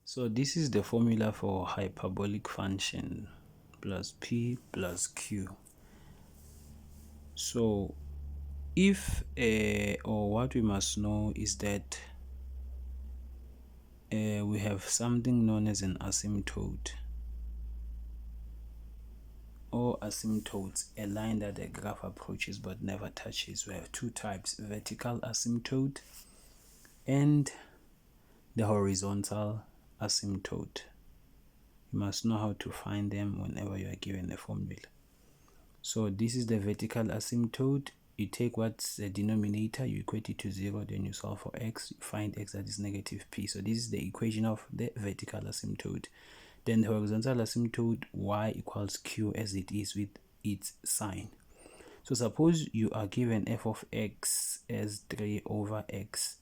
So this is the formula for hyperbolic function plus p plus q. So if or what we must know is that we have something known as an asymptote or asymptotes, a line that the graph approaches but never touches. We have two types: vertical asymptote and the horizontal asymptote. You must know how to find them whenever you are given a formula. So this is the vertical asymptote. You take what's the denominator, you equate it to 0, then you solve for x, you find x that is negative p. So this is the equation of the vertical asymptote. Then the horizontal asymptote, y equals q as it is with its sign. So suppose you are given f of x as 3 over x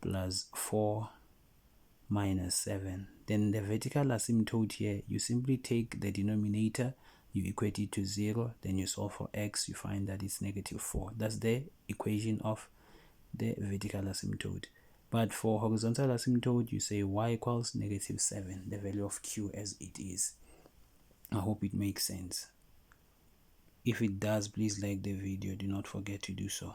plus 4 minus 7. Then the vertical asymptote here, you simply take the denominator, you equate it to 0, then you solve for x, you find that it's negative 4. That's the equation of the vertical asymptote. But for horizontal asymptote, you say y equals negative 7, the value of q as it is. I hope it makes sense. If it does, please like the video. Do not forget to do so.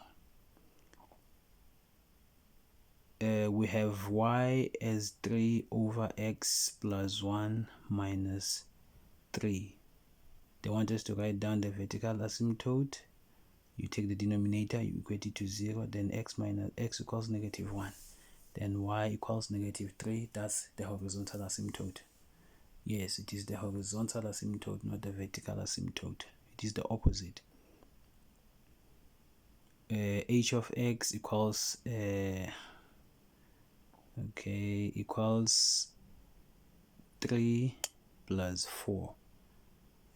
We have y as 3 over x plus 1 minus 3. They want us to write down the vertical asymptote. You take the denominator, you equate it to 0, then x minus x equals negative 1. Then y equals negative 3. That's the horizontal asymptote. Yes, it is the horizontal asymptote, not the vertical asymptote. It is the opposite. H of x equals equals 3 plus 4.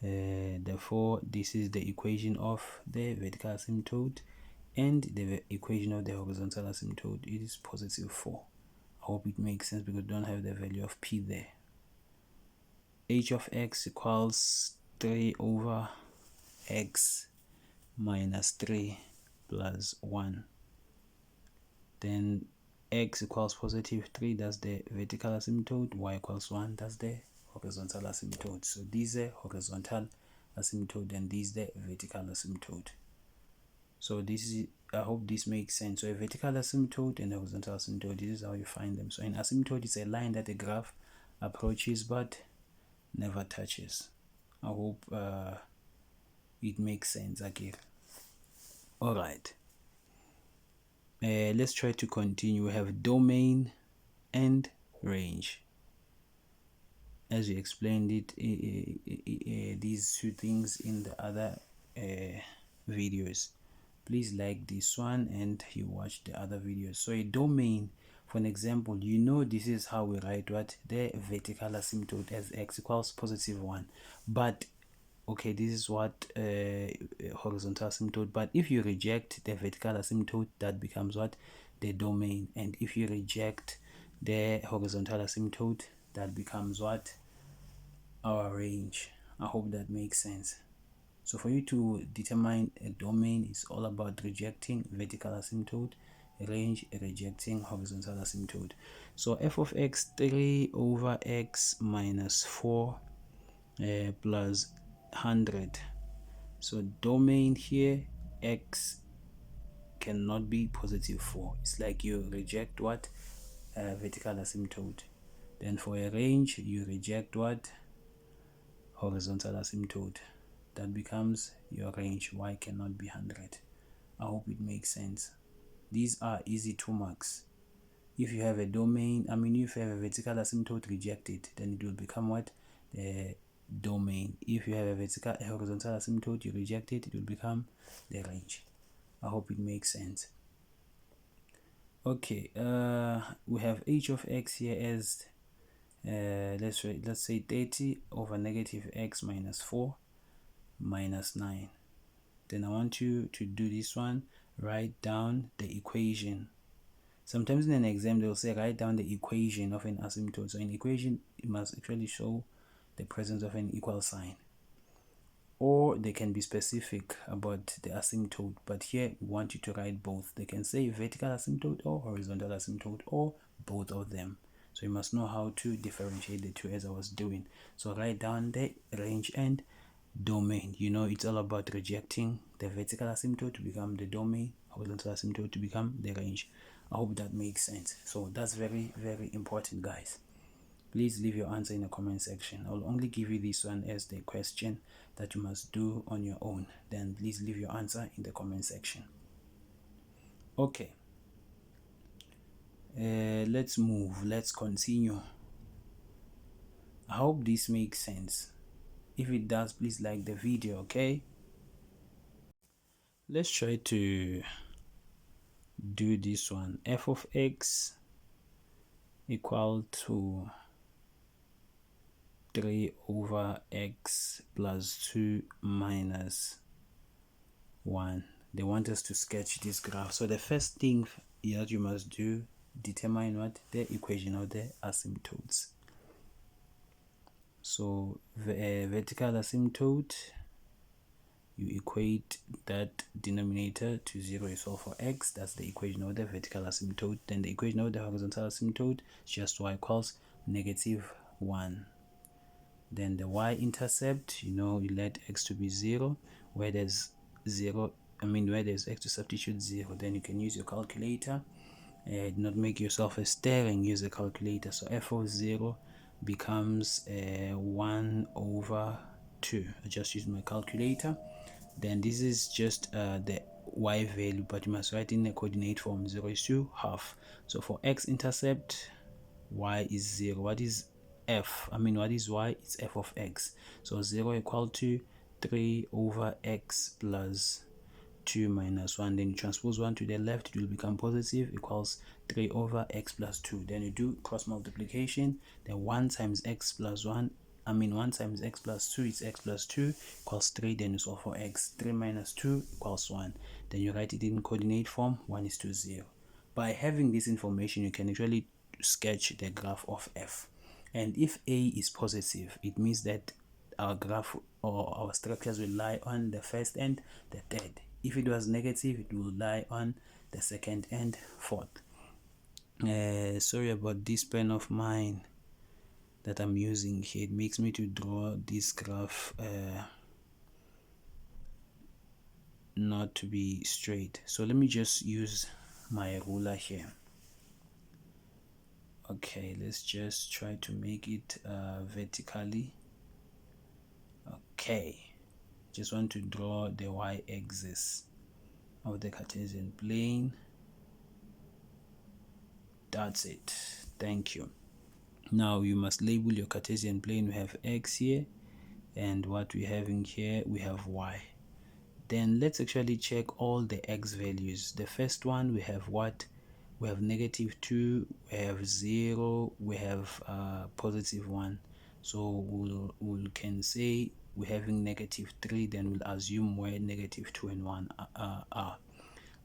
Therefore, this is the equation of the vertical asymptote, and the equation of the horizontal asymptote, it is positive 4. I hope it makes sense because we don't have the value of p there. H of x equals 3 over x minus 3 plus 1. Then x equals positive 3, that's the vertical asymptote. Y equals 1, that's the horizontal asymptote. So these are horizontal asymptote and these the vertical asymptote. So this is, I hope this makes sense. So a vertical asymptote and a horizontal asymptote, this is how you find them. So an asymptote is a line that the graph approaches but never touches. I hope it makes sense again. All right. Let's try to continue. We have domain and range. As we explained it, these two things in the other videos. Please like this one and you watch the other videos. So a domain, for an example, you know this is how we write what the vertical asymptote as x equals positive 1. But okay, this is what horizontal asymptote. But if you reject the vertical asymptote, that becomes what the domain. And if you reject the horizontal asymptote, that becomes what our range. I hope that makes sense. So for you to determine a domain, it's all about rejecting vertical asymptote, range rejecting horizontal asymptote. So f of x 3 over x minus 4 plus 100. So domain here, x cannot be positive 4. It's like you reject what vertical asymptote. Then for a range, you reject what horizontal asymptote. That becomes your range. Y cannot be 100. I hope it makes sense. These are easy 2 marks. If you have a domain, if you have a vertical asymptote, reject it, then it will become what? The domain. If you have a horizontal asymptote, you reject it, it will become the range. I hope it makes sense. Okay, we have h of x here as let's say 30 over negative x minus 4 minus 9. Then I want you to do this one. Write down the equation. Sometimes in an exam they'll say write down the equation of an asymptote. So in equation it must actually show the presence of an equal sign, or they can be specific about the asymptote, but here we want you to write both. They can say vertical asymptote or horizontal asymptote or both of them. So you must know how to differentiate the two as I was doing. So write down the range and domain. You know, it's all about rejecting the vertical asymptote to become the domain, horizontal asymptote to become the range. I hope that makes sense. So that's very, very important, guys. Please leave your answer in the comment section. I'll only give you this one as the question that you must do on your own. Then please leave your answer in the comment section. Okay. Let's move. Let's continue. I hope this makes sense. If it does, please like the video, okay? Let's try to do this one. F of x equal to 3 over x plus 2 minus 1. They want us to sketch this graph. So the first thing that you must do, determine what the equation of the asymptotes. So the vertical asymptote, you equate that denominator to 0 is all for x. That's the equation of the vertical asymptote. Then the equation of the horizontal asymptote is just y equals -1. Then the y-intercept, you know, you let x to be 0. Where there's 0, where there's x to substitute 0, then you can use your calculator. Do not make yourself a stare and use a calculator. So f of 0 becomes 1 over 2. I just use my calculator. Then this is just the y value, but you must write in the coordinate form. 0 is to half. So for x-intercept, y is 0. What is f? What is y? It's f of x. So 0 equal to 3 over x plus 2 minus 1. Then you transpose 1 to the left, it will become positive, equals 3 over x plus 2. Then you do cross multiplication. Then 1 times x plus 1, 1 times x plus 2 is x plus 2 equals 3. Then you solve for x. 3 minus 2 equals 1. Then you write it in coordinate form. 1 is to 0. By having this information, you can actually sketch the graph of f. And if a is positive, it means that our graph or our structures will lie on the first and the third. If it was negative, it will lie on the second and fourth. Sorry about this pen of mine that I'm using here. It makes me to draw this graph not to be straight. So let me just use my ruler here. Okay, let's just try to make it vertically. Okay, just want to draw the y-axis of the Cartesian plane. That's it. Thank you. Now you must label your Cartesian plane. We have x here, and what we're having here, we have y. Then let's actually check all the x values. The first one, we have what? We have -2, we have 0, we have +1. So we can say we're having -3, then we'll assume where -2 and 1 are.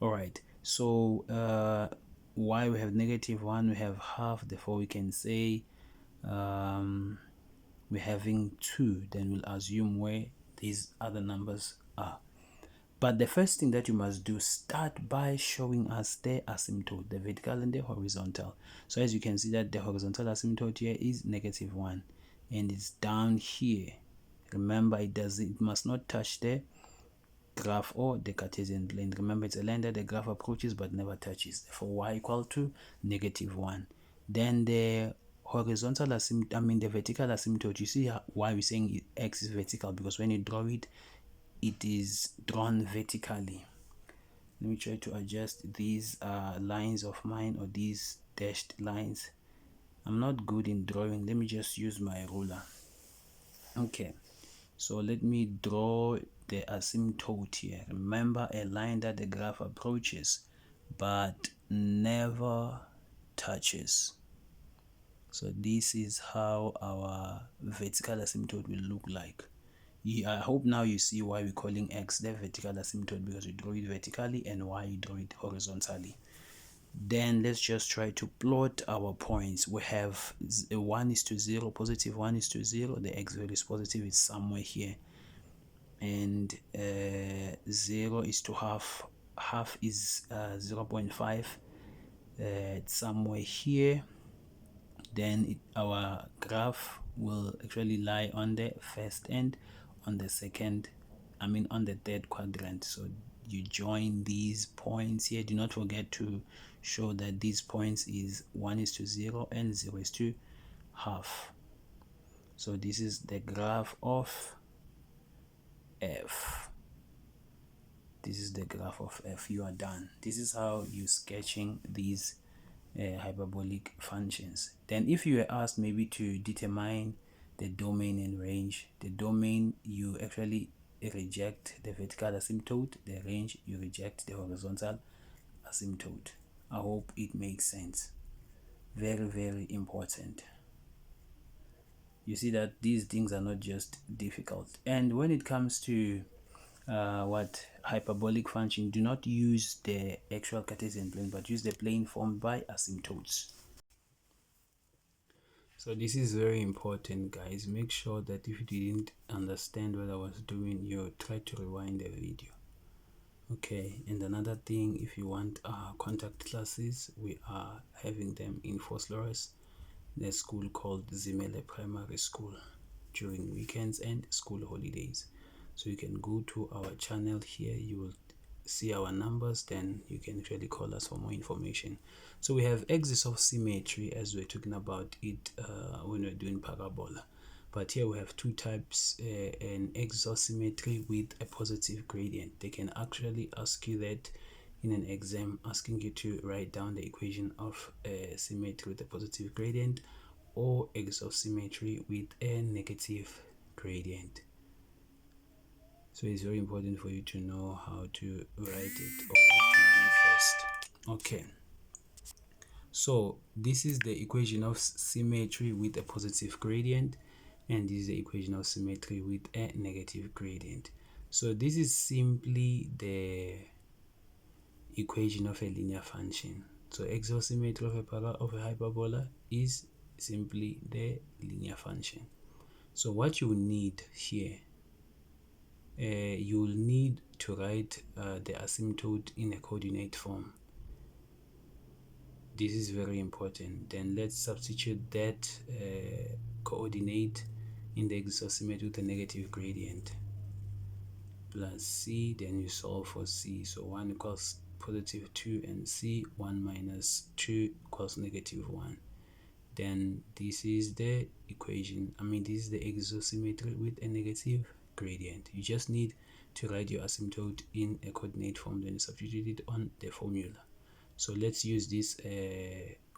All right, so why we have -1, we have half, therefore we can say we're having 2, then we'll assume where these other numbers are. But the first thing that you must do, start by showing us the asymptote, the vertical and the horizontal. So as you can see that the horizontal asymptote here is -1, and it's down here. Remember, it must not touch the graph or the Cartesian plane. Remember, it's a line that the graph approaches but never touches. Therefore, y equal to -1. Then the horizontal asymptote, the vertical asymptote, you see why we're saying x is vertical, because when you draw it, it is drawn vertically. Let me try to adjust these lines of mine, or these dashed lines. I'm not good in drawing. Let me just use my ruler. Okay, so let me draw the asymptote here. Remember, a line that the graph approaches but never touches. So this is how our vertical asymptote will look like. I hope now you see why we're calling x the vertical asymptote, because we draw it vertically, and y you draw it horizontally. Then let's just try to plot our points. We have 1 is to 0, +1 is to 0. The x value is positive, it's somewhere here. And 0 is to half. Half is 0.5. It's somewhere here. then our graph will actually lie on the first and on the second, on the third quadrant. So you join these points here. Do not forget to show that these points is 1:0 and 0:2. So this is the graph of f. This is the graph of f. You are done. This is how you sketching these hyperbolic functions. Then if you were asked maybe to determine the domain and range, the domain you actually reject the vertical asymptote, the range you reject the horizontal asymptote. I hope it makes sense. Very, very important. You see that these things are not just difficult. And when it comes to what hyperbolic function, do not use the actual Cartesian plane, but use the plane formed by asymptotes. So this is very important, guys. Make sure that if you didn't understand what I was doing, you try to rewind the video. Okay, and another thing, if you want contact classes, we are having them in Vosloorus, the school called Zimele Primary School, during weekends and school holidays. So you can go to our channel here, you will see our numbers, then you can actually call us for more information. So we have axis of symmetry, as we're talking about it when we're doing parabola, but here we have two types, an axis of symmetry with a positive gradient. They can actually ask you that in an exam, asking you to write down the equation of symmetry with a positive gradient, or axis of symmetry with a negative gradient. So it's very important for you to know how to write it or what to do first. Okay. So this is the equation of symmetry with a positive gradient, and this is the equation of symmetry with a negative gradient. So this is simply the equation of a linear function. So axisymmetry of a hyperbola is simply the linear function. So what you need here, you will need to write the asymptote in a coordinate form. This is very important. Then let's substitute that coordinate in the axisymmetry with a negative gradient. Plus c, then you solve for c. So 1 equals positive 2, and c, 1 minus 2 equals negative 1. Then this is the equation, this is the axisymmetry with a negative gradient. You just need to write your asymptote in a coordinate form, then substitute it on the formula. So let's use this,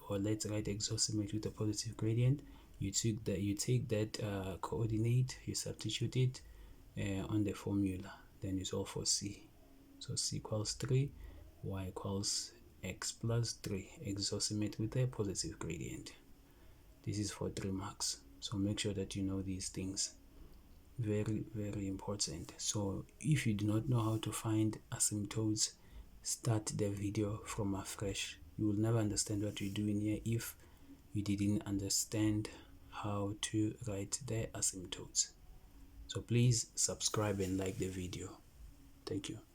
or let's write axisymmetry with a positive gradient. You take that coordinate, you substitute it on the formula, then you solve for c. So c equals 3, y equals x plus 3, axisymmetry with a positive gradient. This is for 3 marks. So make sure that you know these things. Very, very important. So if you do not know how to find asymptotes, start the video from afresh. You will never understand what you're doing here if you didn't understand how to write the asymptotes. So please subscribe and like the video. Thank you.